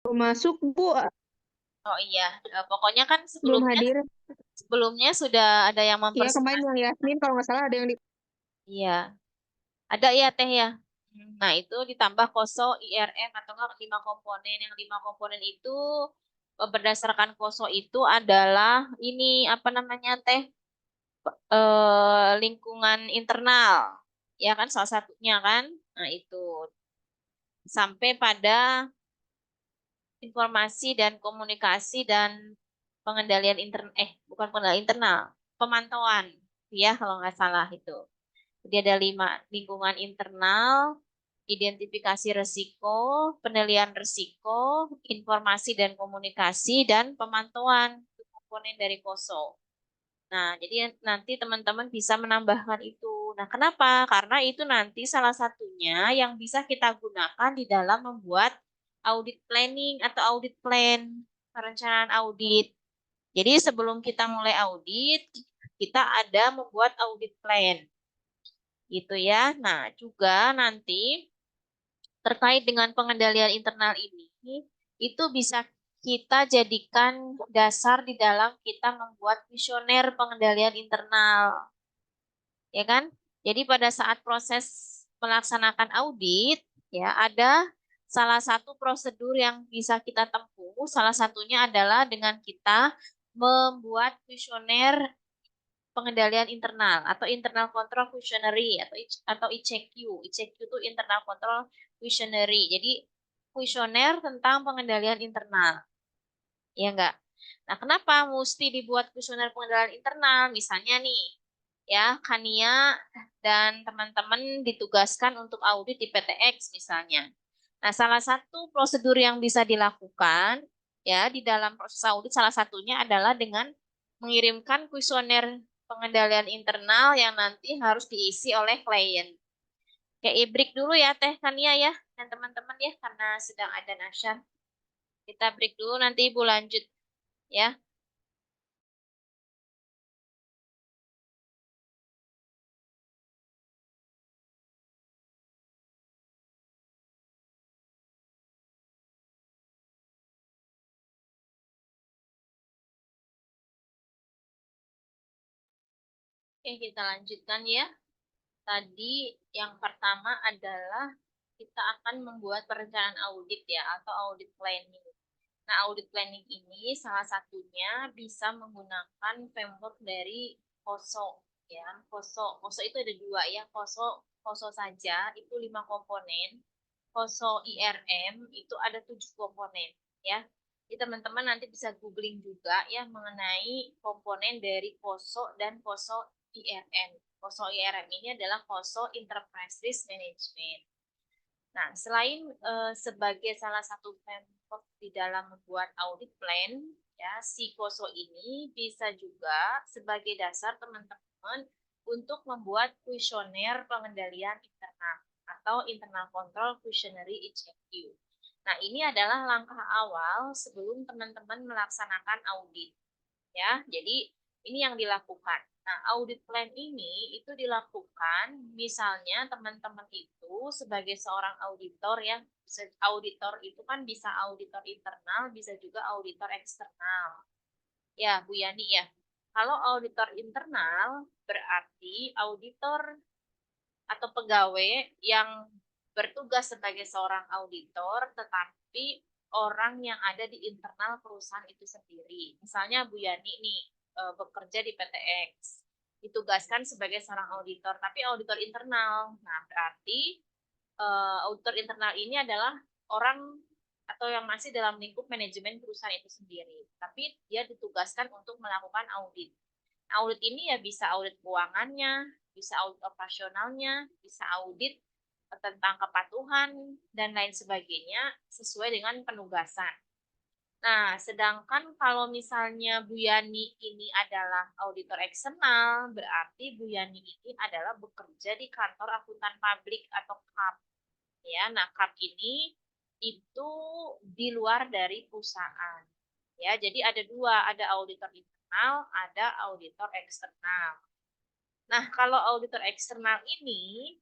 Belum masuk, Bu. Oh iya, pokoknya kan Belum sebelumnya hadir. sebelumnya sudah ada yang Ya, kemarin mempersilahkan. yang Yasmin kalau nggak salah ada yang di... Iya, ada ya Teh ya. Nah, itu ditambah koso IRM atau enggak 5 komponen. Yang 5 komponen itu berdasarkan koso itu adalah ini apa namanya Teh? Lingkungan internal. Ya kan salah satunya kan. Nah, itu sampai pada informasi dan komunikasi dan pengendalian internal bukan pengendalian internal, pemantauan ya kalau nggak salah itu. Jadi ada 5 lingkungan internal, identifikasi risiko, penilaian risiko, informasi dan komunikasi, dan pemantauan itu komponen dari KOSO. Nah, jadi nanti teman-teman bisa menambahkan itu. Nah, kenapa? Karena itu nanti salah satunya yang bisa kita gunakan di dalam membuat audit planning atau audit plan, perencanaan audit. Jadi sebelum kita mulai audit, kita ada membuat audit plan. Gitu ya. Nah, juga nanti terkait dengan pengendalian internal ini, itu bisa kita jadikan dasar di dalam kita membuat kuesioner pengendalian internal, ya kan? Jadi pada saat proses melaksanakan audit, ya ada salah satu prosedur yang bisa kita tempuh, salah satunya adalah dengan kita membuat kuesioner pengendalian internal atau internal control questionnaire atau ICQ. ICQ itu internal control questionnaire. Jadi kuesioner tentang pengendalian internal. Ya enggak? Nah, kenapa mesti dibuat kuesioner pengendalian internal? Misalnya nih, ya, Kania dan teman-teman ditugaskan untuk audit di PTX misalnya. Nah, salah satu prosedur yang bisa dilakukan ya di dalam proses audit salah satunya adalah dengan mengirimkan kuesioner pengendalian internal yang nanti harus diisi oleh klien. Kayak break dulu ya Teh Kania ya dan teman-teman ya karena sedang ada nasyar. Kita break dulu nanti Ibu lanjut ya. Oke, kita lanjutkan ya. Tadi yang pertama adalah kita akan membuat perencanaan audit ya atau audit planning. Nah, audit planning ini salah satunya bisa menggunakan framework dari KOSO ya. KOSO, KOSO itu ada dua ya. KOSO, KOSO saja itu 5 komponen. KOSO IRM itu ada 7 komponen ya. Jadi teman-teman nanti bisa googling juga ya mengenai komponen dari KOSO dan KOSO IRM. KOSO IRM ini adalah KOSO Enterprise Risk Management. Nah, selain sebagai salah satu framework di dalam membuat audit plan, ya, si KOSO ini bisa juga sebagai dasar teman-teman untuk membuat kuesioner pengendalian internal atau internal control questionnaire ICQ. Nah, ini adalah langkah awal sebelum teman-teman melaksanakan audit ya. Jadi ini yang dilakukan. Nah, audit plan ini itu dilakukan misalnya teman-teman itu sebagai seorang auditor ya, auditor itu kan bisa auditor internal, bisa juga auditor eksternal. Ya, Bu Yani ya. Kalau auditor internal berarti auditor atau pegawai yang bertugas sebagai seorang auditor, tetapi orang yang ada di internal perusahaan itu sendiri. Misalnya Bu Yani nih bekerja di PTX, ditugaskan sebagai seorang auditor, tapi auditor internal. Nah, berarti auditor internal ini adalah orang atau yang masih dalam lingkup manajemen perusahaan itu sendiri, tapi dia ditugaskan untuk melakukan audit. Audit ini ya bisa audit keuangannya, bisa audit operasionalnya, bisa audit tentang kepatuhan dan lain sebagainya sesuai dengan penugasan. Nah, sedangkan kalau misalnya Bu Yani ini adalah auditor eksternal, berarti Bu Yani ini adalah bekerja di kantor akuntan publik atau KAP. Ya, nah KAP ini itu di luar dari perusahaan. Ya, jadi ada dua, ada auditor internal, ada auditor eksternal. Nah, kalau auditor eksternal ini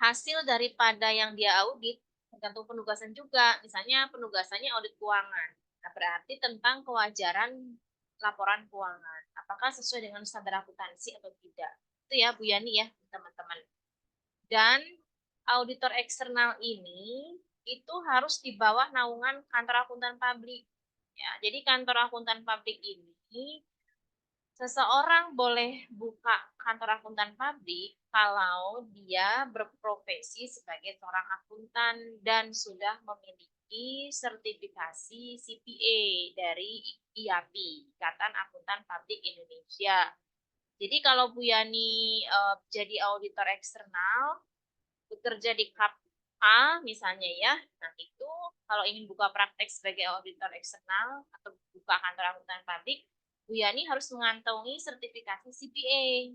hasil daripada yang dia audit Tergantung penugasan juga. Misalnya penugasannya audit keuangan. Nah, berarti tentang kewajaran laporan keuangan. Apakah sesuai dengan standar akuntansi atau tidak. Itu ya Bu Yani ya, teman-teman. Dan auditor eksternal ini itu harus di bawah naungan kantor akuntan publik. Ya, jadi kantor akuntan publik ini seseorang boleh buka kantor akuntan publik kalau dia berprofesi sebagai seorang akuntan dan sudah memiliki sertifikasi CPA dari IAP, Ikatan Akuntan Publik Indonesia. Jadi kalau Bu Yani jadi auditor eksternal, bekerja di KAP misalnya ya, nah itu kalau ingin buka praktek sebagai auditor eksternal atau buka kantor akuntan publik, Bu Yani harus mengantongi sertifikasi CPA,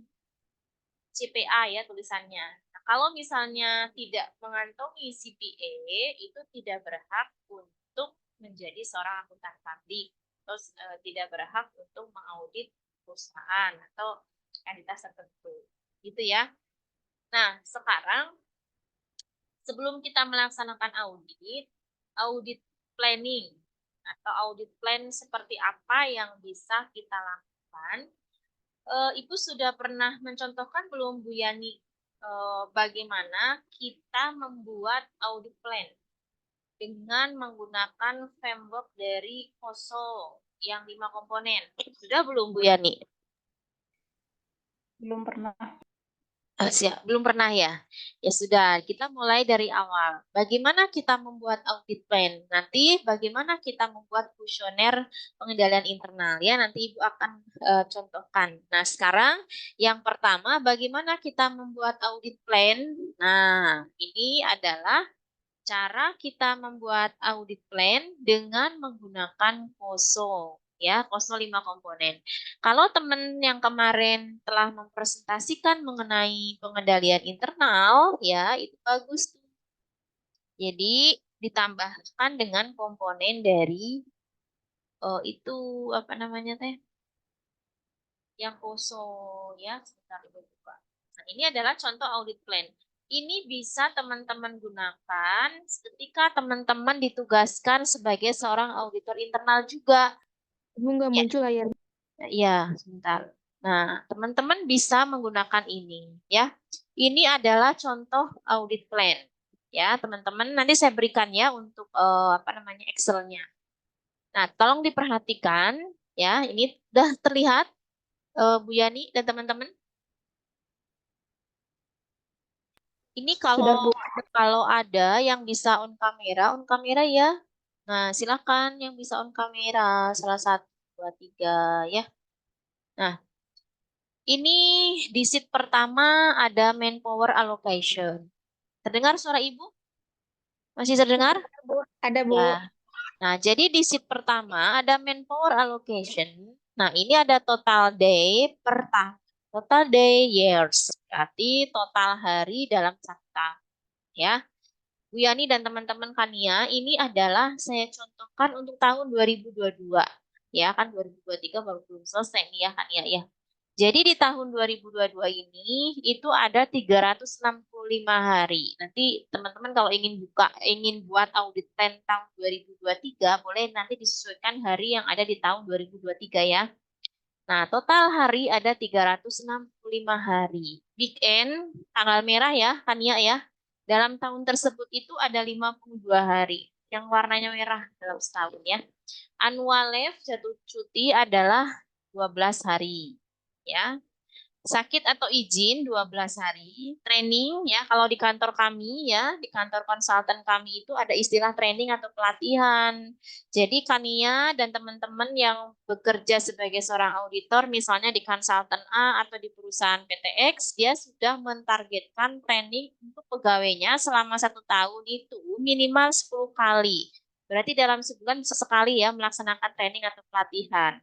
CPA ya tulisannya. Nah, kalau misalnya tidak mengantongi CPA, itu tidak berhak untuk menjadi seorang akuntan publik, terus tidak berhak untuk mengaudit perusahaan atau entitas tertentu, gitu ya. Nah, sekarang sebelum kita melaksanakan audit, audit planning atau audit plan seperti apa yang bisa kita lakukan. Ibu sudah pernah mencontohkan belum Bu Yani bagaimana kita membuat audit plan dengan menggunakan framework dari KOSO yang 5 komponen. Sudah belum Bu Yani? Belum pernah. Belum pernah ya? Ya sudah, kita mulai dari awal. Bagaimana kita membuat audit plan? Nanti bagaimana kita membuat kuesioner pengendalian internal ya? Nanti Ibu akan contohkan. Nah, sekarang yang pertama bagaimana kita membuat audit plan? Nah, ini adalah cara kita membuat audit plan dengan menggunakan KOSO ya, KOSO 5 komponen. Kalau teman yang kemarin telah mempresentasikan mengenai pengendalian internal ya, itu bagus. Jadi ditambahkan dengan komponen dari itu apa namanya teh? Yang KOSO ya, sebentar Ibu buka. Nah, ini adalah contoh audit plan. Ini bisa teman-teman gunakan ketika teman-teman ditugaskan sebagai seorang auditor internal juga. Ibu nggak Ya, muncul layarnya. ya, sebentar. Nah, teman-teman bisa menggunakan ini ya. Ini adalah contoh audit plan. Ya, teman-teman nanti saya berikan ya untuk apa namanya Excel-nya. Nah, tolong diperhatikan ya. Ini sudah terlihat Bu Yani dan teman-teman. Ini Sudah, Bu. kalau ada yang bisa on kamera ya. Nah, silakan yang bisa on kamera, salah satu, dua, tiga ya. Nah, ini di sheet pertama ada manpower allocation. Terdengar suara Ibu? Masih terdengar? Bu, ada Bu. Ya. Nah, jadi di sheet pertama ada manpower allocation. Nah, ini ada total day per tahun. Total day years, berarti total hari dalam satu tahun. Ya. Bu Yani dan teman-teman Kania, ini adalah saya contohkan untuk tahun 2022. Ya, kan 2023 baru belum selesai nih ya Kania ya. Jadi di tahun 2022 ini itu ada 365 hari. Nanti teman-teman kalau ingin buat audit plan tahun 2023, boleh nanti disesuaikan hari yang ada di tahun 2023 ya. Nah, total hari ada 365 hari. Weekend, tanggal merah ya, Kania ya. Dalam tahun tersebut itu ada 52 hari. Yang warnanya merah dalam setahun ya. Annual leave, jatuh cuti adalah 12 hari. Ya, sakit atau izin 12 hari, training ya kalau di kantor kami ya, di kantor konsultan kami itu ada istilah training atau pelatihan. Jadi Kania dan teman-teman yang bekerja sebagai seorang auditor misalnya di konsultan A atau di perusahaan PTX, dia sudah mentargetkan training untuk pegawainya selama 1 tahun itu minimal 10 kali. Berarti dalam sebulan bisa sekali ya melaksanakan training atau pelatihan.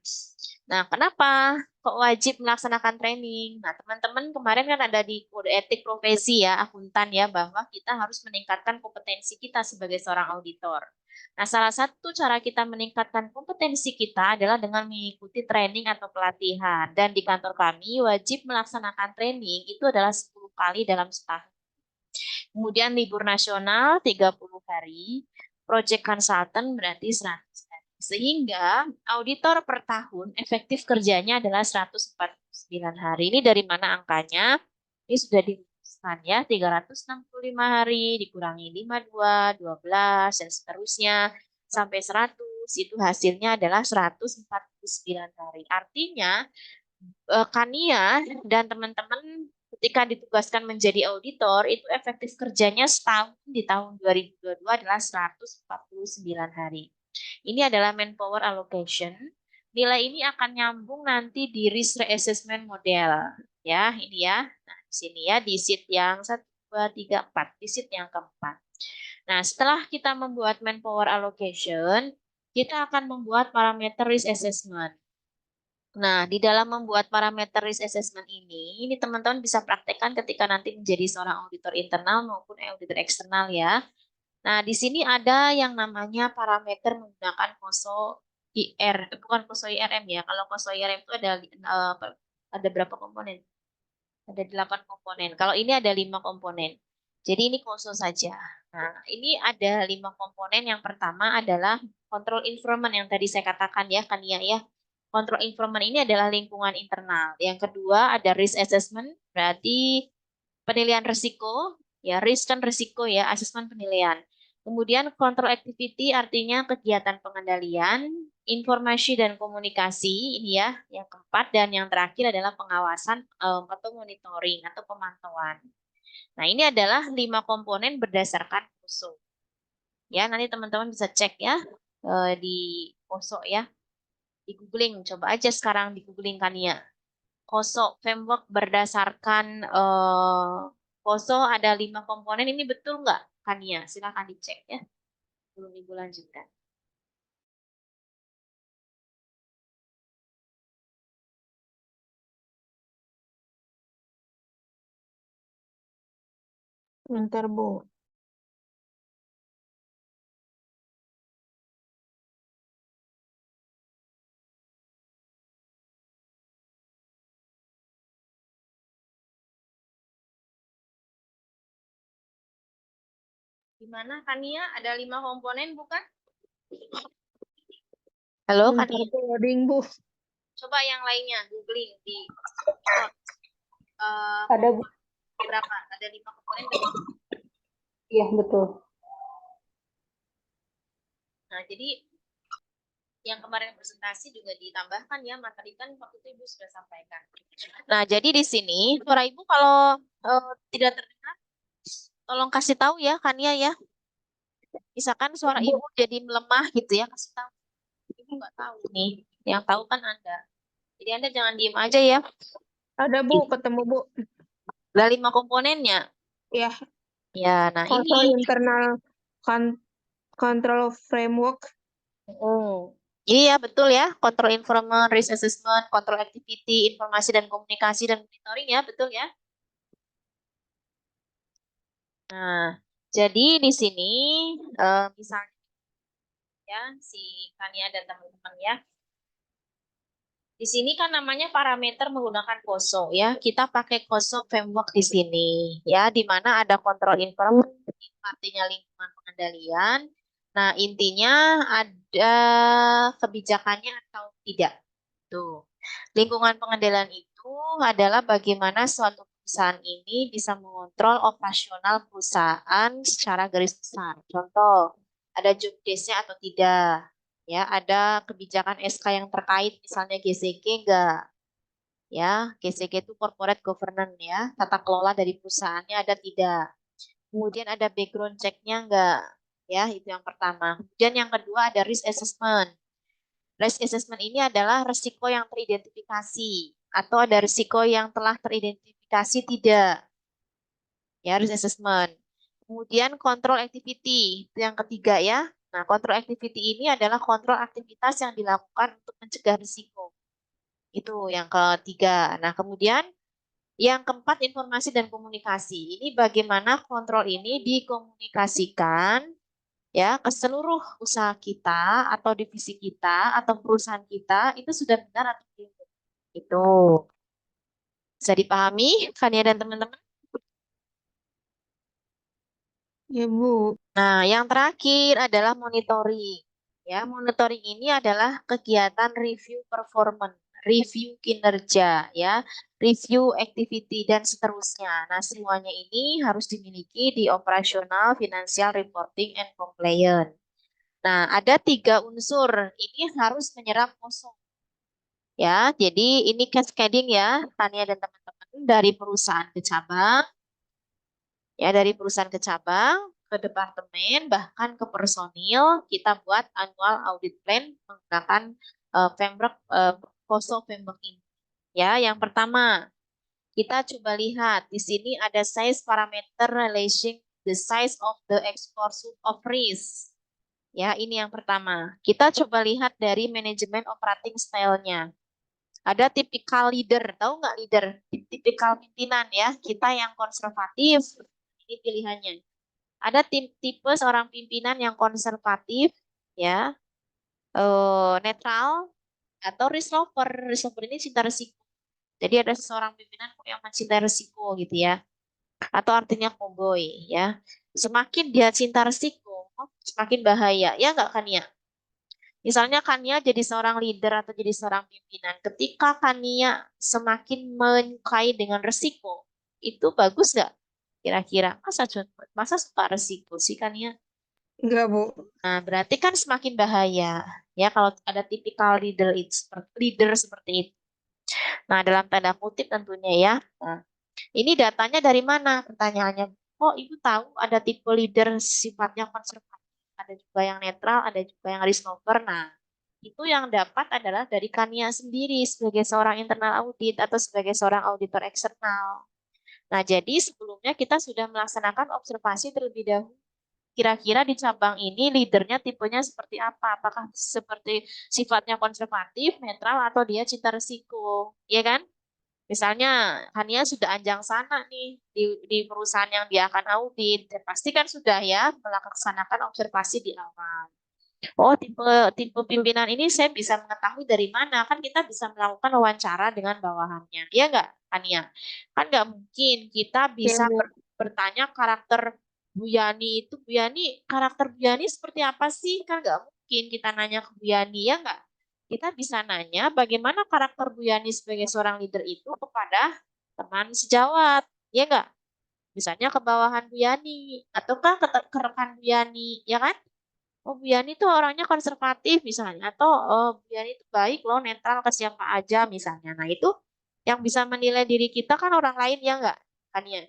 Nah, kenapa kok wajib melaksanakan training? Nah, teman-teman kemarin kan ada di kode etik profesi ya, akuntan ya, bahwa kita harus meningkatkan kompetensi kita sebagai seorang auditor. Nah, salah satu cara kita meningkatkan kompetensi kita adalah dengan mengikuti training atau pelatihan. Dan di kantor kami wajib melaksanakan training itu adalah 10 kali dalam setahun. Kemudian libur nasional 30 hari, project consultant berarti 100 hari. Sehingga auditor per tahun efektif kerjanya adalah 149 hari. Ini dari mana angkanya? Ini sudah dirumuskan ya, 365 hari dikurangi 52, 12, dan seterusnya sampai 100. Itu hasilnya adalah 149 hari. Artinya Kania dan teman-teman ketika ditugaskan menjadi auditor itu efektif kerjanya setahun di tahun 2022 adalah 149 hari. Ini adalah manpower allocation. Nilai ini akan nyambung nanti di risk reassessment model. Ya, ini ya. Nah, di sini ya di sheet yang 1, 2, 3, 4. Di sheet yang keempat. Nah, setelah kita membuat manpower allocation, kita akan membuat parameter risk assessment. Nah, di dalam membuat parameter risk assessment ini teman-teman bisa praktekkan ketika nanti menjadi seorang auditor internal maupun auditor eksternal ya. Nah, di sini ada yang namanya parameter menggunakan COSO IR, bukan COSO IRM ya. Kalau COSO IRM itu ada berapa komponen? Ada 8 komponen. Kalau ini ada 5 komponen. Jadi ini COSO saja. Nah, ini ada 5 komponen. Yang pertama adalah control environment yang tadi saya katakan ya, kan ya. Control environment ini adalah lingkungan internal. Yang kedua ada risk assessment, berarti penilaian risiko, ya risk kan risiko ya, assessment penilaian. Kemudian control activity artinya kegiatan pengendalian, informasi dan komunikasi ini ya, yang keempat dan yang terakhir adalah pengawasan atau monitoring atau pemantauan. Nah, ini adalah 5 komponen berdasarkan POSO. Ya, nanti teman-teman bisa cek ya di POSO ya. Di googling, coba aja sekarang di googling kan ya. POSO framework berdasarkan POSO ada 5 komponen, ini betul nggak kan ya? Silakan dicek ya. Belum ibu lanjutkan. Bentar, Bu. Gimana Kania? Ada 5 komponen bukan? Halo Bentar, Kania. Bu. Loading, Bu. Coba yang lainnya googling di Ada, Bu. berapa? Ada 5 komponen. Iya, betul. Nah, jadi yang kemarin presentasi juga ditambahkan ya, materi kan waktu itu Ibu sudah sampaikan. Nah, jadi di sini suara Ibu kalau tidak terdengar, tolong kasih tahu ya, Kania ya. Misalkan suara Bu. Ibu jadi melemah gitu ya, kasih tahu. Ibu nggak tahu nih, yang tahu kan Anda. Jadi Anda jangan diem aja ya. Ada, Bu. Ketemu, Bu. Ada 5 komponennya. Ya, Ya, nah ini. control internal control framework. Iya betul ya, control environment, risk assessment, control activity, informasi dan komunikasi dan monitoring ya, betul ya. Nah, jadi di sini misalnya ya si Kania dan teman-teman ya. Di sini kan namanya parameter menggunakan COSO ya. Kita pakai COSO framework di sini ya, di mana ada control environment, artinya lingkungan pengendalian. Nah, intinya ada kebijakannya atau tidak. Tuh. Lingkungan pengendalian itu adalah bagaimana suatu perusahaan ini bisa mengontrol operasional perusahaan secara garis besar. Contoh, ada job desk-nya atau tidak. Ya, ada kebijakan SK yang terkait, misalnya GCG enggak. Ya, GCG itu corporate governance ya, tata kelola dari perusahaannya ada tidak. Kemudian ada background check-nya enggak. Ya, itu yang pertama. Kemudian yang kedua ada risk assessment. Risk assessment ini adalah risiko yang teridentifikasi atau ada risiko yang telah teridentifikasi tidak. Ya, risk assessment. Kemudian control activity, itu yang ketiga ya. Nah, control activity ini adalah kontrol aktivitas yang dilakukan untuk mencegah risiko. Itu yang ketiga. Nah, kemudian yang keempat informasi dan komunikasi. Ini bagaimana kontrol ini dikomunikasikan ya ke seluruh usaha kita atau divisi kita atau perusahaan kita itu sudah benar atau belum. Itu bisa dipahami Kania dan teman-teman? Ya, Bu. Nah, yang terakhir adalah monitoring. Ya, monitoring ini adalah kegiatan review performance, review kinerja, ya, review activity dan seterusnya. Nah, semuanya ini harus dimiliki di operasional, financial reporting and compliance. Nah, ada 3 unsur. Ini harus menyerap kosong. Ya, jadi ini cascading ya, Tania dan teman-teman dari perusahaan ke cabang, ya dari perusahaan ke cabang, ke departemen, bahkan ke personil, kita buat annual audit plan menggunakan framework COSO framework ini. Ya, yang pertama, kita coba lihat di sini ada size parameter relation the size of the exposure of risk. Ya, ini yang pertama. Kita coba lihat dari manajemen operating style-nya. Ada tipikal leader, tahu nggak leader? Tipikal pimpinan ya, kita yang konservatif, ini pilihannya. Ada tipe seorang pimpinan yang konservatif, ya, netral, atau risk lover. Risk lover ini cinta risiko. Jadi ada seorang pimpinan yang mencintai risiko gitu ya. Atau artinya cowboy ya. Semakin dia cinta risiko, semakin bahaya. Ya nggak kan ya? Misalnya Kania jadi seorang leader atau jadi seorang pimpinan. Ketika Kania semakin menyukai dengan resiko, itu bagus nggak? Kira-kira masa suka resiko sih Kania? Enggak, Bu. Nah, berarti kan semakin bahaya ya kalau ada tipikal leader seperti itu. Nah, dalam tanda kutip tentunya ya. Nah, ini datanya dari mana? Pertanyaannya. Oh, ibu tahu ada tipe leader sifatnya konservatif, ada juga yang netral, ada juga yang risk taker. Nah, itu yang dapat adalah dari Kania sendiri sebagai seorang internal audit atau sebagai seorang auditor eksternal. Nah, jadi sebelumnya kita sudah melaksanakan observasi terlebih dahulu. Kira-kira di cabang ini leadernya tipenya seperti apa? Apakah seperti sifatnya konservatif, netral, atau dia cinta risiko? Iya kan? Misalnya Hania sudah anjang sana nih di perusahaan yang dia akan audit, ya pasti kan sudah ya melaksanakan observasi di awal. Oh, tipe tipe pimpinan ini saya bisa mengetahui dari mana? Kan kita bisa melakukan wawancara dengan bawahannya. Iya nggak, Hania? Kan nggak mungkin kita Ya, bisa Bu. bertanya karakter Bu Yani itu, Bu Yani, karakter Bu Yani seperti apa sih? Kan nggak mungkin kita nanya ke Bu Yani, ya nggak? Kita bisa nanya bagaimana karakter Bu Yani sebagai seorang leader itu kepada teman sejawat, ya nggak? Misalnya ke bawahan Bu Yani, ataukah ke rekan Bu Yani, ya kan? Oh, Bu Yani tuh orangnya konservatif misalnya, atau oh, Bu Yani itu baik loh, netral ke siapa aja misalnya. Nah, itu yang bisa menilai diri kita kan orang lain ya nggak? Kan ya?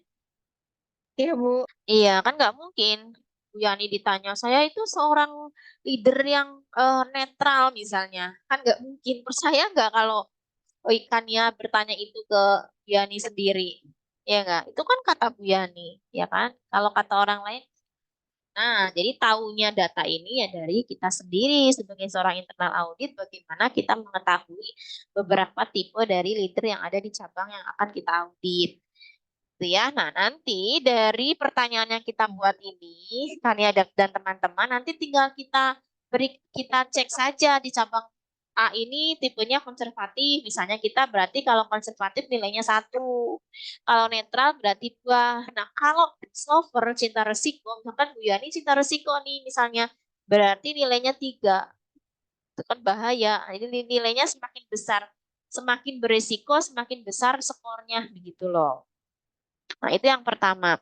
Iya, Bu. Iya, kan nggak mungkin Bu Yani ditanya, saya itu seorang leader yang netral misalnya. Kan nggak mungkin. Percaya nggak kalau ikannya bertanya itu ke Bu Yani sendiri? Ya nggak? Itu kan kata Bu Yani, ya kan? Kalau kata orang lain, nah, jadi tahunya data ini ya dari kita sendiri sebagai seorang internal audit, bagaimana kita mengetahui beberapa tipe dari leader yang ada di cabang yang akan kita audit. Gitu ya. Nah, nanti dari pertanyaan yang kita buat ini, Kania dan teman-teman, nanti tinggal kita cek saja di cabang A ini tipenya konservatif. Misalnya kita berarti kalau konservatif nilainya 1. Kalau netral berarti 2. Nah, kalau solver cinta resiko, misalkan Bu Yani cinta resiko nih misalnya, berarti nilainya 3. Itu kan bahaya. Ini nilainya semakin besar, semakin beresiko, semakin besar skornya begitu loh. Nah, itu yang pertama.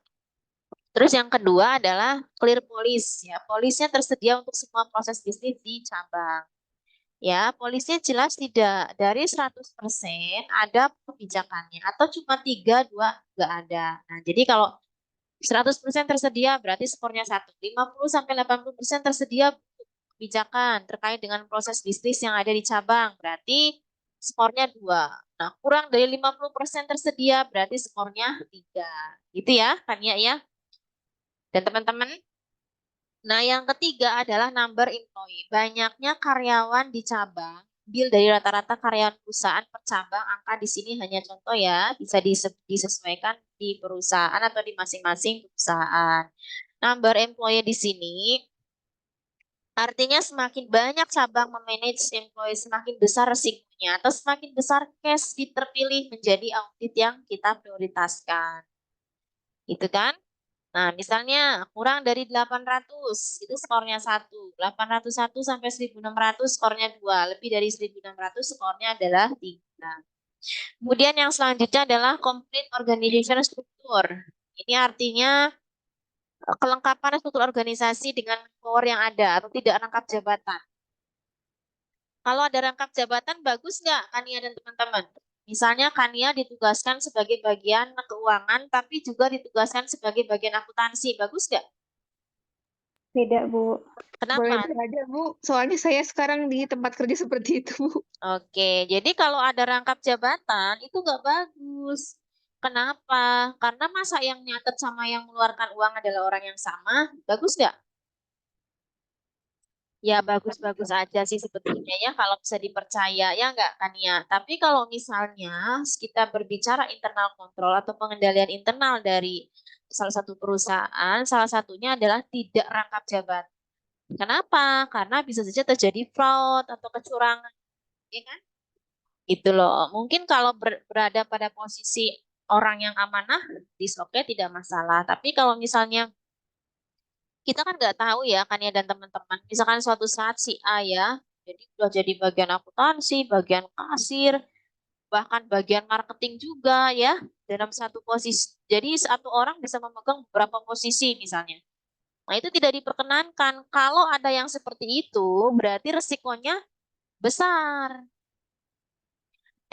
Terus yang kedua adalah clear police ya. Polisnya tersedia untuk semua proses bisnis di cabang. Ya, polisnya jelas tidak dari 100% ada kebijakannya atau cuma 3, 2 nggak ada. Nah, jadi kalau 100% tersedia berarti skornya 1. 50-80% tersedia kebijakan terkait dengan proses bisnis yang ada di cabang berarti skornya 2. Nah, kurang dari 50% tersedia berarti skornya 3. Gitu ya, Tania ya. Dan teman-teman, nah, yang ketiga adalah number employee. Banyaknya karyawan di cabang, bil dari rata-rata karyawan perusahaan per cabang, angka di sini hanya contoh ya, bisa disesuaikan di perusahaan atau di masing-masing perusahaan. Number employee di sini artinya semakin banyak cabang memanage employee, semakin besar resikonya atau semakin besar case terpilih menjadi audit yang kita prioritaskan. Itu kan? Nah, misalnya kurang dari 800, itu skornya 1. 801 sampai 1600 skornya 2. Lebih dari 1600 skornya adalah 3. Kemudian yang selanjutnya adalah complete organization structure. Ini artinya kelengkapan struktur organisasi dengan power yang ada atau tidak rangkap jabatan. Kalau ada rangkap jabatan bagus nggak Kania dan teman-teman? Misalnya Kania ditugaskan sebagai bagian keuangan, tapi juga ditugaskan sebagai bagian akuntansi. Bagus nggak? Tidak, Bu. Boleh Kenapa? aja, Bu. Soalnya saya sekarang di tempat kerja seperti itu, Bu. Oke, jadi kalau ada rangkap jabatan itu nggak bagus. Kenapa? Karena masa yang nyatet sama yang mengeluarkan uang adalah orang yang sama, bagus nggak? Ya bagus-bagus aja sih sebetulnya ya kalau bisa dipercaya ya nggak kan ya. Tapi kalau misalnya kita berbicara internal kontrol atau pengendalian internal dari salah satu perusahaan, salah satunya adalah tidak rangkap jabatan. Kenapa? Karena bisa saja terjadi fraud atau kecurangan, ya kan? Itu loh. Mungkin kalau berada pada posisi orang yang amanah, oke tidak masalah. Tapi kalau misalnya kita kan nggak tahu ya kan ya dan teman-teman. Misalkan suatu saat si A ya, jadi udah jadi bagian akuntansi, bagian kasir, bahkan bagian marketing juga ya dalam satu posisi. Jadi satu orang bisa memegang beberapa posisi misalnya. Nah itu tidak diperkenankan. Kalau ada yang seperti itu, berarti resikonya besar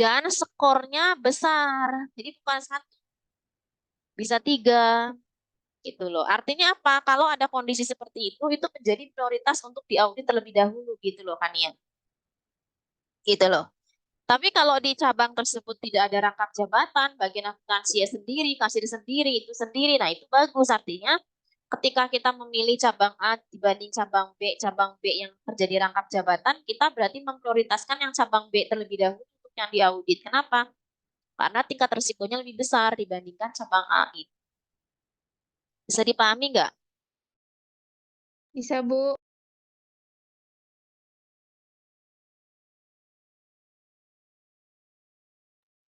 dan skornya besar. Jadi bukan satu, bisa 3. Gitu loh. Artinya apa? Kalau ada kondisi seperti itu menjadi prioritas untuk diaudit terlebih dahulu gitu loh kan ya. Gitu loh. Tapi kalau di cabang tersebut tidak ada rangkap jabatan, bagian akuntansi sendiri, kasir sendiri, itu sendiri, nah itu bagus. Artinya ketika kita memilih cabang A dibanding cabang B yang terjadi rangkap jabatan, kita berarti memprioritaskan yang cabang B terlebih dahulu untuk yang diaudit. Kenapa? Karena tingkat risikonya lebih besar dibandingkan cabang A itu. Bisa dipahami nggak? Bisa, Bu.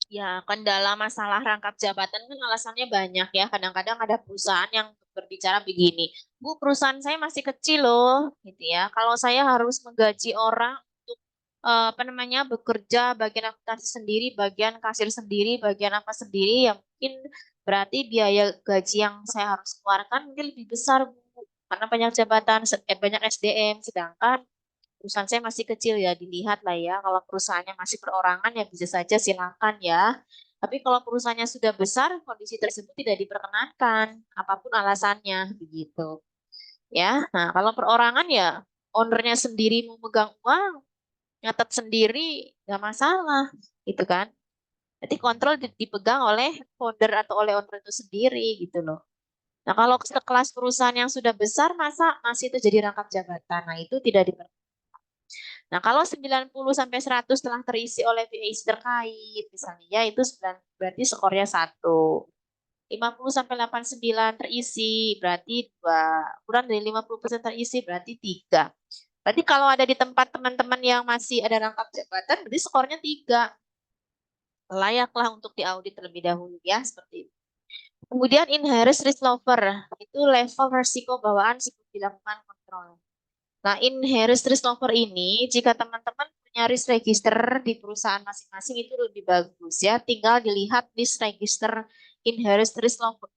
Ya, kendala masalah rangkap jabatan kan alasannya banyak ya. Kadang-kadang ada perusahaan yang berbicara begini, Bu, perusahaan saya masih kecil loh, gitu ya. Kalau saya harus menggaji orang untuk apa namanya bekerja bagian akuntansi sendiri, bagian kasir sendiri, bagian apa sendiri, ya mungkin berarti biaya gaji yang saya harus keluarkan mungkin lebih besar, Bu. Karena banyak jabatan, banyak SDM, sedangkan perusahaan saya masih kecil ya, dilihat lah ya. Kalau perusahaannya masih perorangan ya bisa saja silakan ya. Tapi kalau perusahaannya sudah besar, kondisi tersebut tidak diperkenankan, apapun alasannya, begitu. Ya, nah kalau perorangan ya, ownernya sendiri mau megang uang, nyatet sendiri, nggak masalah, gitu kan. Jadi kontrol dipegang oleh founder atau oleh owner itu sendiri, gitu loh. Nah kalau sekelas perusahaan yang sudah besar, masa masih itu jadi rangkap jabatan? Nah itu tidak diperkenankan. Nah, kalau 90 sampai 100 telah terisi oleh VAC terkait, misalnya ya itu berarti skornya 1. 50 sampai 89 terisi, berarti 2. Kurang dari 50% terisi, berarti 3. Berarti kalau ada di tempat teman-teman yang masih ada rangkap jabatan, berarti skornya 3. Layaklah untuk diaudit terlebih dahulu ya, seperti itu. Kemudian inherent risk lover, itu level resiko bawaan sebelum dilakukan kontrol. Nah, inherent risk lover ini, jika teman-teman punya risk register di perusahaan masing-masing itu lebih bagus ya. Tinggal dilihat risk register inherent risk lover.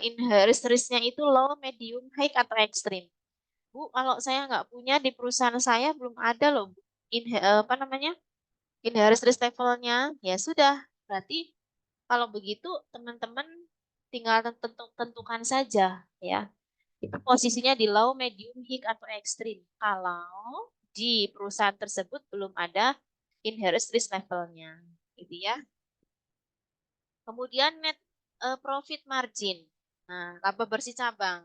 Inherent risk-nya itu low, medium, high, atau extreme. Bu, kalau saya nggak punya di perusahaan saya belum ada loh, Bu. Apa namanya? Inherent risk levelnya. Ya sudah, berarti kalau begitu teman-teman tinggal tentukan saja ya. Itu posisinya di low, medium, high, atau extreme. Kalau di perusahaan tersebut belum ada inherent risk levelnya. Gitu ya. Kemudian net profit margin. Nah, laba bersih cabang.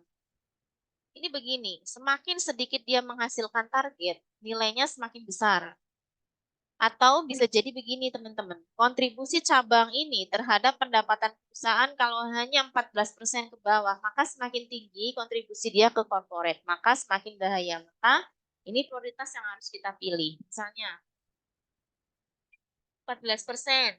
Ini begini, semakin sedikit dia menghasilkan target, nilainya semakin besar. Atau bisa jadi begini teman-teman, kontribusi cabang ini terhadap pendapatan perusahaan kalau hanya 14% ke bawah, maka semakin tinggi kontribusi dia ke corporate, maka semakin bahaya. Maka ini prioritas yang harus kita pilih. Misalnya 14%, 1,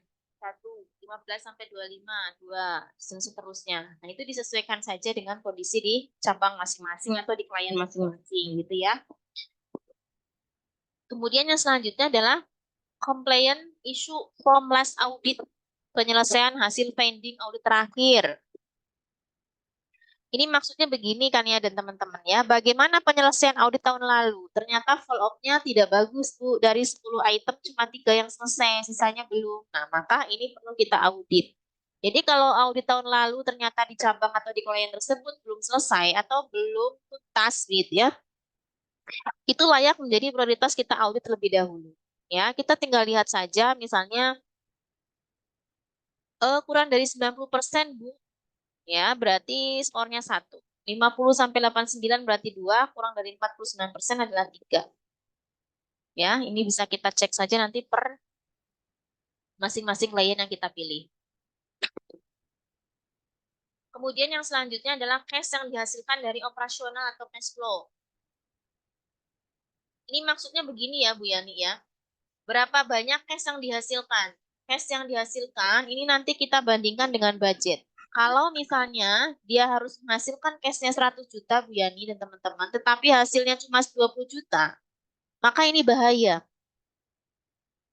15 sampai 25, 2, dan seterusnya. Nah, itu disesuaikan saja dengan kondisi di cabang masing-masing atau di klien masing-masing gitu ya. Kemudian yang selanjutnya adalah compliant issue from last audit, penyelesaian hasil pending audit terakhir. Ini maksudnya begini kan ya dan teman-teman ya, bagaimana penyelesaian audit tahun lalu? Ternyata follow up-nya tidak bagus Bu, dari 10 item cuma 3 yang selesai, sisanya belum. Nah, maka ini perlu kita audit. Jadi kalau audit tahun lalu ternyata di cabang atau di klien tersebut belum selesai atau belum tuntas gitu ya, itu layak menjadi prioritas kita audit terlebih dahulu. Ya, kita tinggal lihat saja misalnya kurang dari 90% Bu, ya berarti skornya 1. 50 sampai 89 berarti 2, kurang dari 49% adalah 3. Ya, ini bisa kita cek saja nanti per masing-masing klien yang kita pilih. Kemudian yang selanjutnya adalah cash yang dihasilkan dari operasional atau cash flow. Ini maksudnya begini ya Bu Yani ya. Berapa banyak cash yang dihasilkan? Cash yang dihasilkan ini nanti kita bandingkan dengan budget. Kalau misalnya dia harus menghasilkan cashnya 100 juta Bu Yani dan teman-teman, tetapi hasilnya cuma 20 juta, maka ini bahaya.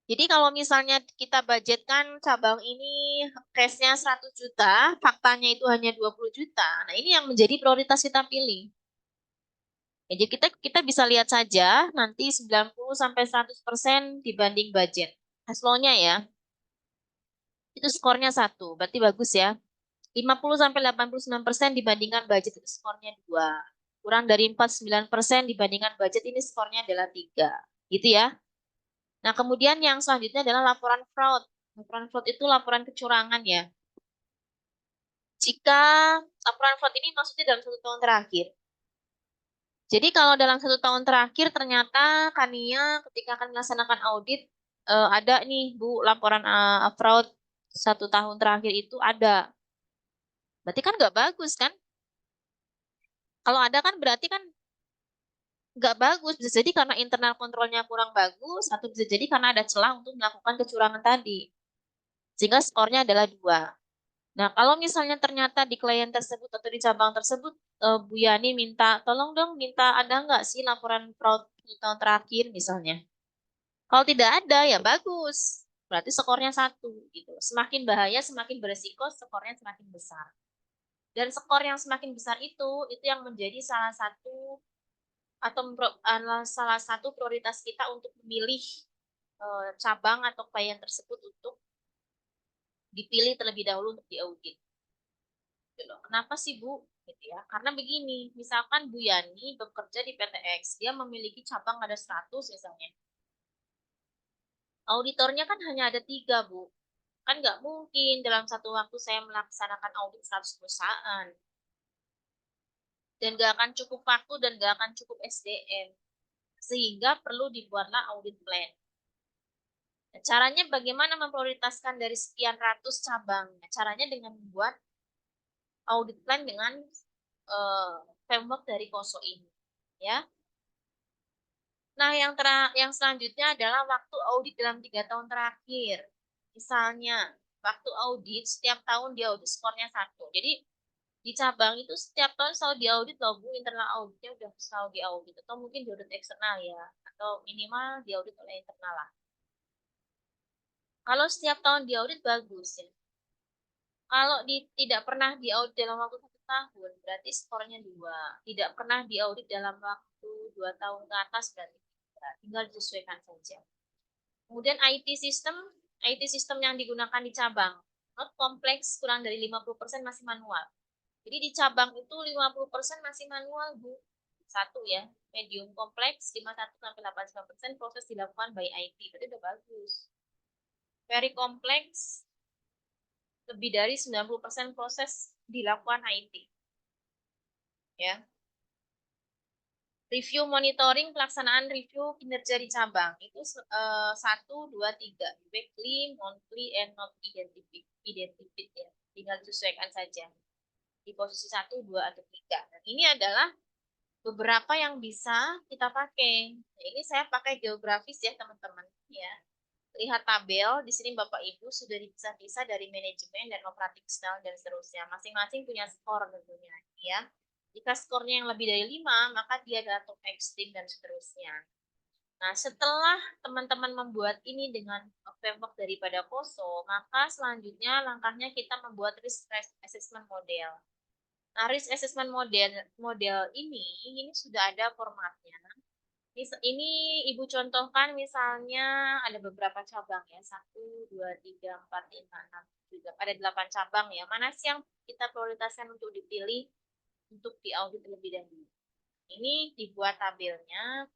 Jadi kalau misalnya kita budgetkan cabang ini cashnya 100 juta, faktanya itu hanya 20 juta. Nah ini yang menjadi prioritas kita pilih. Jadi kita bisa lihat saja nanti 90-100% dibanding budget. Cash flow-nya ya. Itu skornya 1, berarti bagus ya. 50-89% dibandingkan budget itu skornya 2. Kurang dari 49% dibandingkan budget ini skornya adalah 3. Gitu ya. Nah, kemudian yang selanjutnya adalah laporan fraud. Laporan fraud itu laporan kecurangan ya. Jika laporan fraud ini maksudnya dalam 1 tahun terakhir. Jadi kalau dalam 1 tahun terakhir ternyata Kania ketika akan melaksanakan audit ada nih Bu laporan fraud 1 tahun terakhir itu ada. Berarti kan nggak bagus kan? Kalau ada kan berarti kan nggak bagus. Bisa jadi karena internal kontrolnya kurang bagus atau bisa jadi karena ada celah untuk melakukan kecurangan tadi. Sehingga skornya adalah 2. Nah, kalau misalnya ternyata di klien tersebut atau di cabang tersebut, Bu Yani minta, tolong dong minta ada nggak sih laporan fraud 1 tahun terakhir misalnya. Kalau tidak ada, ya bagus. Berarti skornya 1. Gitu. Semakin bahaya, semakin beresiko, skornya semakin besar. Dan skor yang semakin besar itu yang menjadi salah satu prioritas kita untuk memilih cabang atau klien tersebut untuk dipilih terlebih dahulu untuk diaudit. Kenapa sih Bu? Gitu ya. Karena begini, misalkan Bu Yani bekerja di PTX, dia memiliki cabang ada 100 misalnya. Auditornya kan hanya ada 3 Bu. Kan nggak mungkin dalam satu waktu saya melaksanakan audit 100 perusahaan. Dan nggak akan cukup waktu dan nggak akan cukup SDM. Sehingga perlu dibuatlah audit plan. Nah, caranya bagaimana memprioritaskan dari sekian ratus cabang? Nah, caranya dengan membuat audit plan dengan framework dari KOSO ini, ya. Nah, yang selanjutnya adalah waktu audit dalam 3 tahun terakhir. Misalnya, waktu audit setiap tahun diaudit skornya 1. Jadi di cabang itu setiap tahun selalu diaudit loh Bu, internal auditnya udah selalu diaudit atau mungkin diaudit eksternal ya, atau minimal diaudit oleh internal lah. Kalau setiap tahun diaudit bagus ya. Kalau tidak pernah diaudit dalam waktu 1 tahun, berarti skornya 2. Tidak pernah diaudit dalam waktu 2 tahun ke atas, berarti tinggal disesuaikan saja. Kemudian IT system yang digunakan di cabang, not kompleks, kurang dari 50% masih manual. Jadi di cabang itu 50% masih manual Bu. 1 ya, medium kompleks 51-89% proses dilakukan by IT, berarti udah bagus. Very kompleks, lebih dari 90% proses dilakukan IT. Ya. Review monitoring, pelaksanaan review kinerja di cabang. Itu 1, 2, 3. Weekly, monthly, and not identified ya. Tinggal disesuaikan saja. Di posisi 1, 2, atau 3. Dan ini adalah beberapa yang bisa kita pakai. Nah, ini saya pakai geografis ya teman-teman. Ya. lihat tabel, di sini Bapak Ibu sudah dipisah-pisah dari manajemen dan operating style dan seterusnya. Masing-masing punya skor tentunya, ya. Jika skornya yang lebih dari 5, maka dia adalah top ekstrim dan seterusnya. Nah, setelah teman-teman membuat ini dengan framework daripada KOSO, maka selanjutnya langkahnya kita membuat risk assessment model. Nah, risk assessment model ini sudah ada formatnya. Ini Ibu contohkan misalnya ada beberapa cabang ya, 1, 2, 3, 4, 5, 6, 7, ada 8 cabang ya. Mana sih yang kita prioritaskan untuk dipilih untuk diaudit terlebih dahulu. Ini dibuat tabelnya,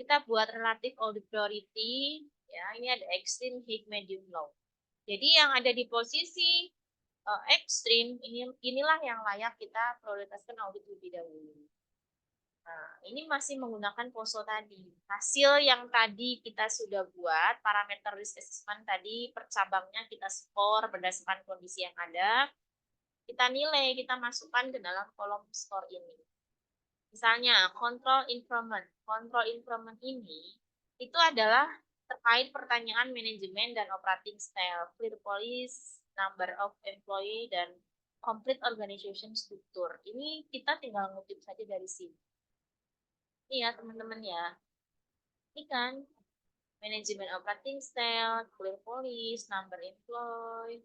kita buat relative audit priority, ya ini ada extreme, high, medium, low. Jadi yang ada di posisi ekstrim, inilah yang layak kita prioritaskan audit lebih dahulu. Nah, ini masih menggunakan POSO tadi. Hasil yang tadi kita sudah buat, parameter risk assessment tadi, per cabangnya kita skor berdasarkan kondisi yang ada. Kita nilai, kita masukkan ke dalam kolom skor ini. Misalnya, control improvement. Control improvement ini, itu adalah terkait pertanyaan manajemen dan operating style, clear policy, number of employee, dan complete organization structure. Ini kita tinggal ngutip saja dari sini. Ini ya teman-teman ya. Ini kan manajemen operating style, clear policy, number employee,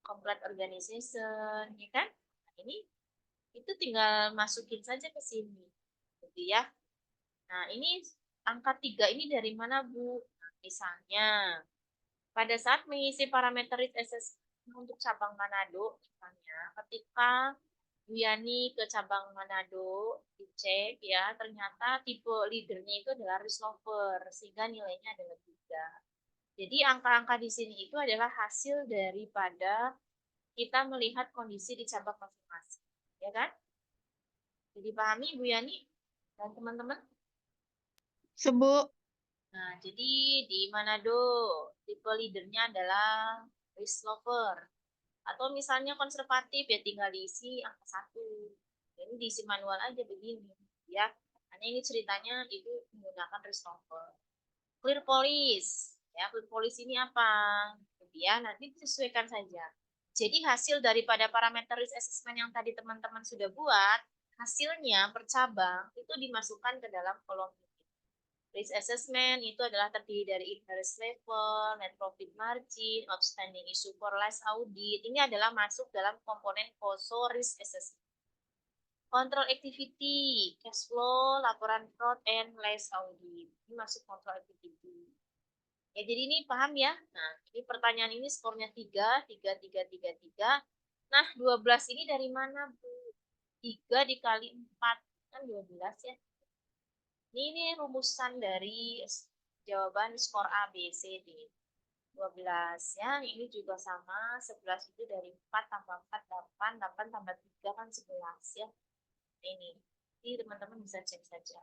complete organization, ya kan? Nah, ini itu tinggal masukin saja ke sini, gitu ya. Nah, ini angka 3 ini dari mana, Bu? Nah, misalnya, pada saat mengisi parameter risk assessment untuk cabang Manado, misalnya, ketika Bu Yani ke cabang Manado, dicek ya, ternyata tipe leadernya itu adalah risk lover, sehingga nilainya adalah 3. Jadi angka-angka di sini itu adalah hasil daripada kita melihat kondisi di cabang masing-masing, ya kan? Jadi pahami Bu Yani dan teman-teman? Sebu. Nah, jadi di Manado tipe leadernya adalah risk lover. Atau misalnya konservatif ya tinggal diisi angka 1. Ini diisi manual aja begini ya. Hanya ini ceritanya itu menggunakan risk lover. Clear policy. Ya, clear policy ini apa? Gitu ya, nanti disesuaikan saja. Jadi hasil daripada parameter risk assessment yang tadi teman-teman sudah buat, hasilnya per cabang itu dimasukkan ke dalam kolom ini. Risk assessment itu adalah terdiri dari interest level, net profit margin, outstanding issue for last audit. Ini adalah masuk dalam komponen POSO risk assessment. Control activity, cash flow, laporan fraud, and last audit. Ini masuk control activity. Ya, jadi ini paham ya? Nah, ini pertanyaan ini skornya 3, 3, 3, 3, 3. Nah, 12 ini dari mana, Bu? 3 dikali 4, kan 12 ya. Ini rumusan dari jawaban skor A, B, C, D. 12 ya, ini juga sama. 11 itu dari 4 tambah 4, 8. 8 tambah 3 kan 11 ya. Ini teman-teman bisa cek saja.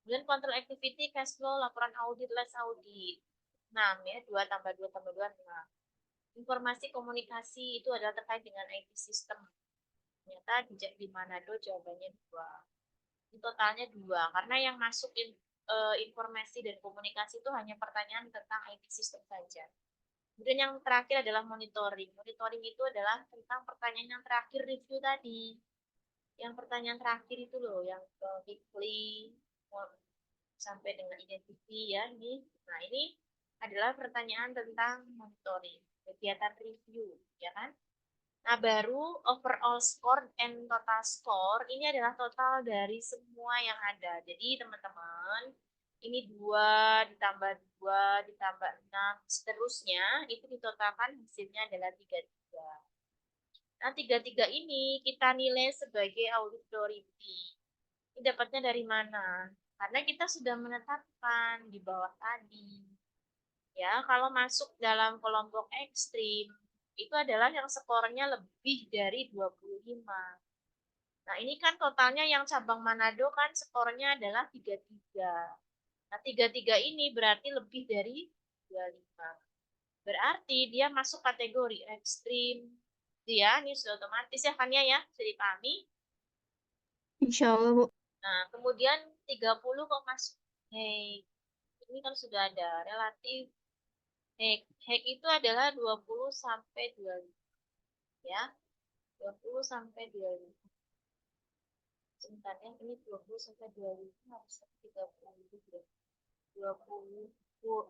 Kemudian control activity, cash flow, laporan audit, last audit. 6 ya, 2 tambah 2 tambah 2, 6. Informasi komunikasi itu adalah terkait dengan IT system. Ternyata di Manado jawabannya 2. Ini totalnya 2, karena yang masuk informasi dan komunikasi itu hanya pertanyaan tentang IT system saja. Kemudian yang terakhir adalah monitoring. Monitoring itu adalah tentang pertanyaan yang terakhir review tadi. Yang pertanyaan terakhir itu loh, yang weekly sampai dengan identity ya ini. Nah, ini adalah pertanyaan tentang monitoring, kegiatan review, ya kan? Nah, baru overall score and total score, ini adalah total dari semua yang ada. Jadi, teman-teman, ini 2 ditambah 2 ditambah 6, seterusnya, itu ditotalkan hasilnya adalah 33. Nah, 33 ini kita nilai sebagai audit priority. Ini dapatnya dari mana? Karena kita sudah menetapkan di bawah tadi. Ya, kalau masuk dalam kelompok ekstrim, itu adalah yang skornya lebih dari 25. Nah, ini kan totalnya yang cabang Manado kan skornya adalah 33. Nah, 33 ini berarti lebih dari 25. Berarti dia masuk kategori ekstrim. Dia ini sudah otomatis ya kan ya, bisa dipahami. Insya Allah, Bu. Nah, kemudian 30 kok masuk. Hey, ini kan sudah ada relatif Hack itu adalah 20 sampai 25 ya. 20 sampai 25. Sebentar ya, ini 20 sampai 25 harusnya 30 ya. 20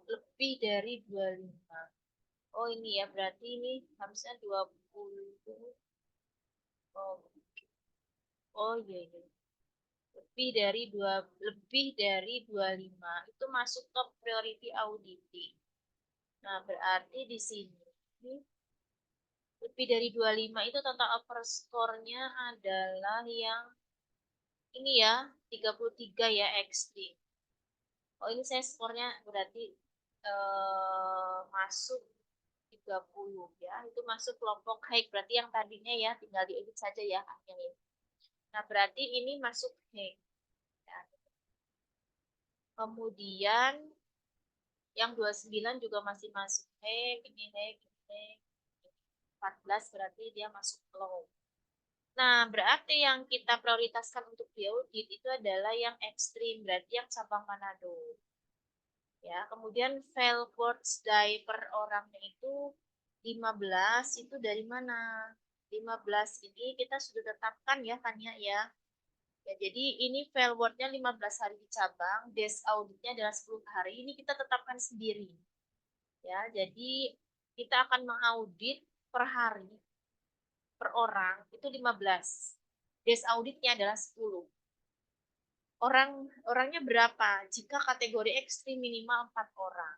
lebih dari 25. Oh ini ya, berarti ini harusnya 20. Oh, oh iya iya. Lebih dari 25 itu masuk top priority auditing. Nah, berarti di sini lebih dari 25 itu total offer score-nya adalah yang ini ya, 33 ya, ekstrim. Oh, ini saya skornya berarti masuk 30 ya. Itu masuk kelompok high, berarti yang tadinya ya tinggal diedit saja ya haknya ya. Nah, berarti ini masuk high. Ya. Kemudian yang 29 juga masih masuk high, ini high, ini high. 14 berarti dia masuk low. Nah, berarti yang kita prioritaskan untuk diaudit itu adalah yang ekstrim, berarti yang Sabang Manado. Ya, kemudian fail words die per orangnya itu 15 itu dari mana? 15 ini kita sudah tetapkan ya Tanya ya. Ya, jadi ini fail word-nya 15 hari di cabang, days auditnya adalah 10 hari. Ini kita tetapkan sendiri. Ya, jadi kita akan mengaudit per hari per orang itu 15. Days auditnya adalah 10. Orangnya berapa? Jika kategori ekstrim minimal 4 orang.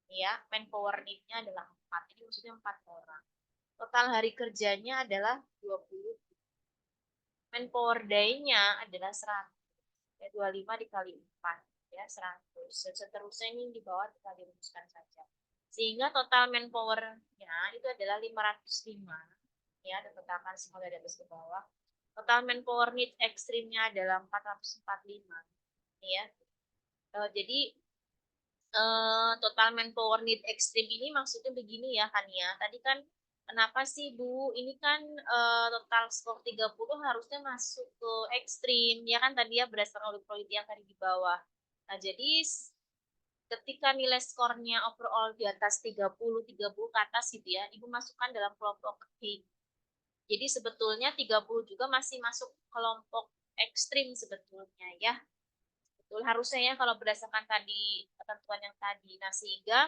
Ya, manpower need-nya adalah 4. Ini maksudnya 4 orang. Total hari kerjanya adalah 20. Manpower day-nya adalah 100. Ya, 25 dikali 4 ya 100. Seterusnya ini di bawah kita dirumuskan saja. Sehingga total manpower-nya itu adalah 505. Ya, tetapkan semua dari atas ke bawah. Total manpower need ekstrimnya adalah 445. Ya. Jadi total manpower need ekstrim ini maksudnya begini ya kan ya. Tadi kan kenapa sih Bu? Ini kan total skor 30 harusnya masuk ke ekstrim ya kan tadi ya berdasarkan audit quality yang tadi di bawah. Nah, jadi ketika nilai skornya overall di atas 30 ke atas gitu ya, Ibu masukkan dalam kelompok hate. Jadi sebetulnya 30 juga masih masuk kelompok ekstrim sebetulnya ya. Betul, harusnya ya kalau berdasarkan tadi ketentuan yang tadi. Nah, sehingga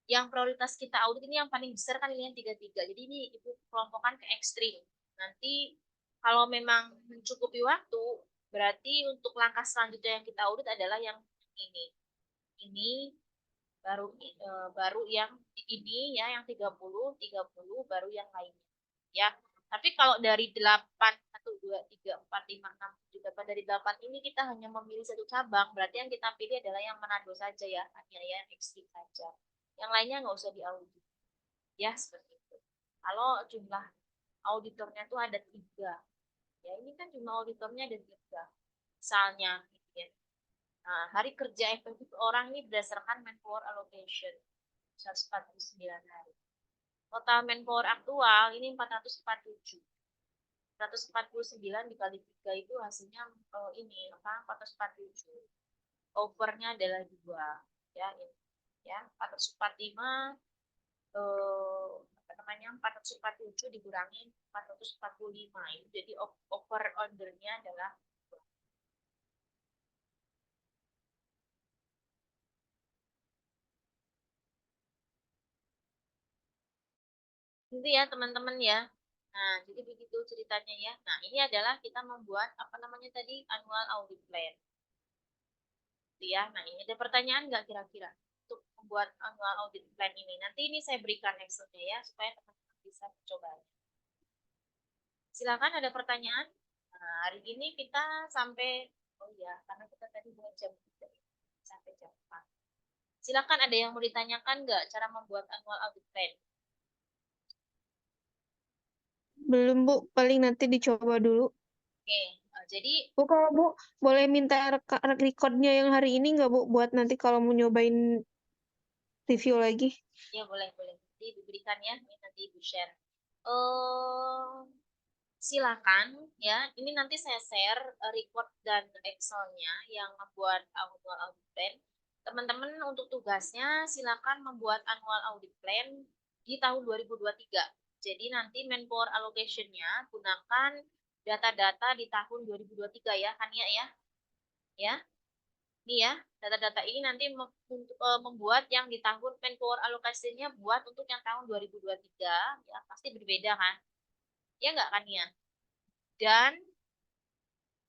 yang prioritas kita audit ini yang paling besar kan ini yang 33. Jadi ini Ibu kelompokkan ke ekstrim. Nanti kalau memang mencukupi waktu, berarti untuk langkah selanjutnya yang kita audit adalah yang ini. Ini baru yang ini ya yang 30 baru yang lainnya. Ya. Tapi kalau dari 8 1 2 3 4 5 6 7 8 dari 8 ini kita hanya memilih satu cabang, berarti yang kita pilih adalah yang Manado saja ya, hanya yang ekstrim saja. Yang lainnya nggak usah diaudit. Ya, seperti itu. Kalau jumlah auditornya tuh ada 3. Ya, ini kan jumlah auditornya ada 3. Misalnya gitu ya. Nah, hari kerja efektif orang ini berdasarkan manpower allocation 149 hari. Total manpower aktual ini 447. 149 dikali 3 itu hasilnya ini apa 447. Overnya adalah 2 ya ini ya 445 apa namanya 447 dikurangi 445 itu jadi over ordernya adalah 2. Itu ya teman-teman ya. Nah, jadi begitu ceritanya ya. Nah, ini adalah kita membuat apa namanya tadi annual audit plan. Gitu ya. Nah, ini ada pertanyaan nggak kira-kira untuk membuat annual audit plan ini? Nanti ini saya berikan Excel-nya ya supaya teman-teman bisa mencoba. Silakan ada pertanyaan. Nah, hari ini kita sampai oh ya, karena kita tadi buat jam 3 sampai jam 4. Silakan ada yang mau ditanyakan nggak cara membuat annual audit plan? Belum, Bu. Paling nanti dicoba dulu. Oke, jadi Bu, kalau Bu, boleh minta recordnya yang hari ini nggak, Bu? Buat nanti kalau mau nyobain review lagi. ya boleh boleh nanti diberikan ya, ini nanti Ibu share. Silakan ya, ini nanti saya share record dan Excel-nya yang membuat annual audit plan. Teman-teman untuk tugasnya silakan membuat annual audit plan di tahun 2023. Jadi nanti manpower allocation-nya gunakan data-data di tahun 2023 ya, Kania ya. Ya. Ini ya, data-data ini nanti membuat yang di tahun manpower allocation-nya buat untuk yang tahun 2023 ya, pasti berbeda kan? Ya enggak Kania? Dan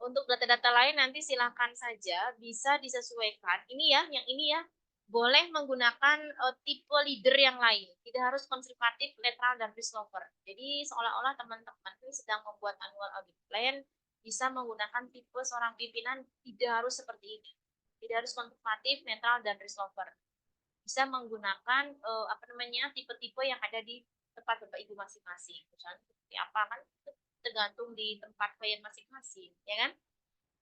untuk data-data lain nanti silakan saja bisa disesuaikan. Ini ya, yang ini ya. Boleh menggunakan tipe leader yang lain. Tidak harus konservatif, netral, dan risk lover. Jadi seolah-olah teman-teman ini sedang membuat annual audit plan bisa menggunakan tipe seorang pimpinan tidak harus seperti ini. Tidak harus konservatif, netral, dan risk lover. Bisa menggunakan tipe-tipe yang ada di tempat Bapak Ibu masing-masing. Misalnya seperti apa kan tergantung di tempat klien masing-masing, ya kan?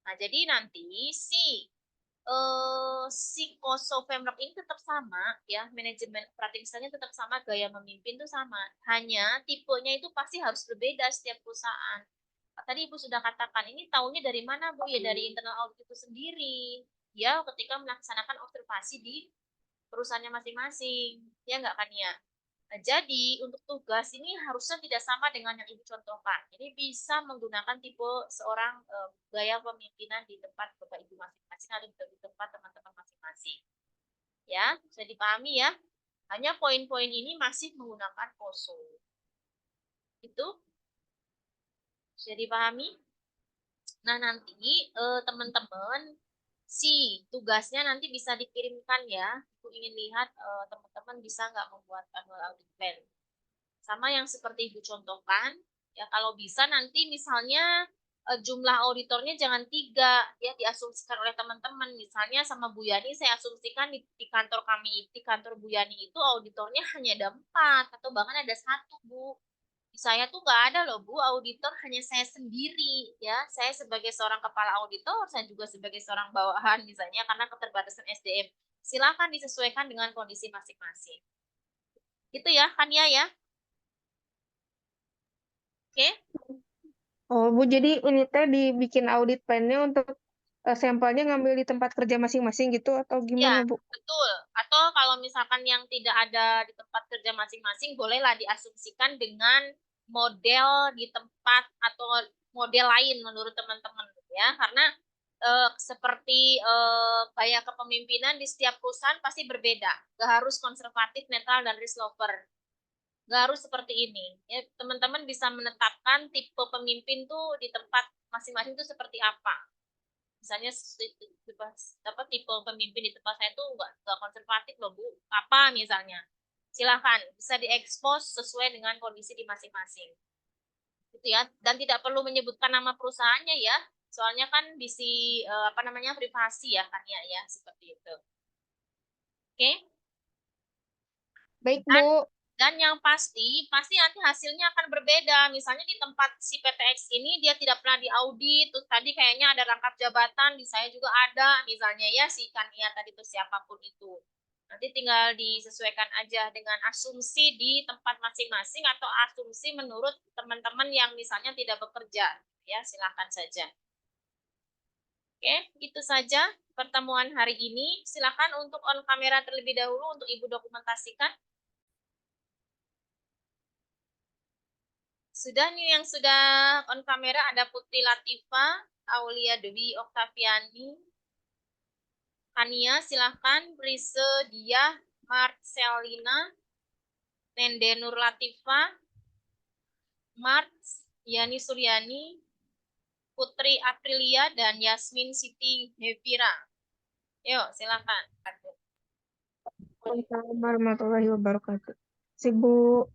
Nah, jadi nanti si COSO framework ini tetap sama ya, manajemen operating style-nya tetap sama, gaya memimpin itu sama. Hanya tipenya itu pasti harus berbeda setiap perusahaan. Tadi Ibu sudah katakan, ini tahunya dari mana Bu? Ya dari internal audit itu sendiri. Ya, ketika melaksanakan observasi di perusahaannya masing-masing. Ya enggak kan ya? Nah, jadi untuk tugas ini harusnya tidak sama dengan yang Ibu contohkan. Ini bisa menggunakan tipe seorang gaya pemimpinan di tempat Bapak Ibu masing-masing atau di tempat teman-teman masing-masing. Ya, bisa dipahami ya. Hanya poin-poin ini masih menggunakan POSO. Itu bisa dipahami? Nah, nanti teman-teman si tugasnya nanti bisa dikirimkan ya. Aku ingin lihat teman-teman bisa nggak membuat annual audit plan. Sama yang seperti Ibu contohkan, ya kalau bisa nanti misalnya jumlah auditornya jangan 3 ya, diasumsikan oleh teman-teman. Misalnya sama Bu Yani saya asumsikan di kantor kami, di kantor Bu Yani itu auditornya hanya ada 4 atau bahkan ada 1 Bu. Di saya tuh nggak ada loh Bu auditor, hanya saya sendiri ya. Saya sebagai seorang kepala auditor, saya juga sebagai seorang bawahan misalnya karena keterbatasan SDM. Silakan disesuaikan dengan kondisi masing-masing. Gitu ya, Kania ya. Oke. Oh, Bu, jadi ini teh dibikin audit plan-nya untuk sampelnya ngambil di tempat kerja masing-masing gitu atau Ya, gimana, Bu? betul. Atau kalau misalkan yang tidak ada di tempat kerja masing-masing, bolehlah diasumsikan dengan model di tempat atau model lain menurut teman-teman ya. Karena seperti gaya kepemimpinan di setiap perusahaan pasti berbeda. Gak harus konservatif, netral, dan risk lover. Gak harus seperti ini. Ya, teman-teman bisa menetapkan tipe pemimpin tuh di tempat masing-masing itu seperti apa. Misalnya tipe pemimpin di tempat saya tuh nggak konservatif loh Bu, apa misalnya, silakan bisa diekspos sesuai dengan kondisi di masing-masing gitu ya, dan tidak perlu menyebutkan nama perusahaannya ya, soalnya kan bisi privasi ya kan ya seperti itu. Oke. Baik, Bu. Dan yang pasti nanti hasilnya akan berbeda. Misalnya di tempat si PTX ini dia tidak pernah diaudit, terus tadi kayaknya ada rangkap jabatan, di saya juga ada, misalnya ya si Kania tadi itu siapapun itu. Nanti tinggal disesuaikan aja dengan asumsi di tempat masing-masing atau asumsi menurut teman-teman yang misalnya tidak bekerja. Ya, silakan saja. Oke, itu saja pertemuan hari ini. Silakan untuk on kamera terlebih dahulu untuk Ibu dokumentasikan. Sudah nih yang sudah on kamera ada Putri Latifa, Aulia Dewi Oktaviani, Kania silahkan, Brise Diah, Marcelina, Nende Nur Latifa, Mart, Yani Suryani, Putri Aprilia, dan Yasmin Siti Hevira. Yuk, silahkan. Waalaikumsalam warahmatullahi wabarakatuh. Si Bu.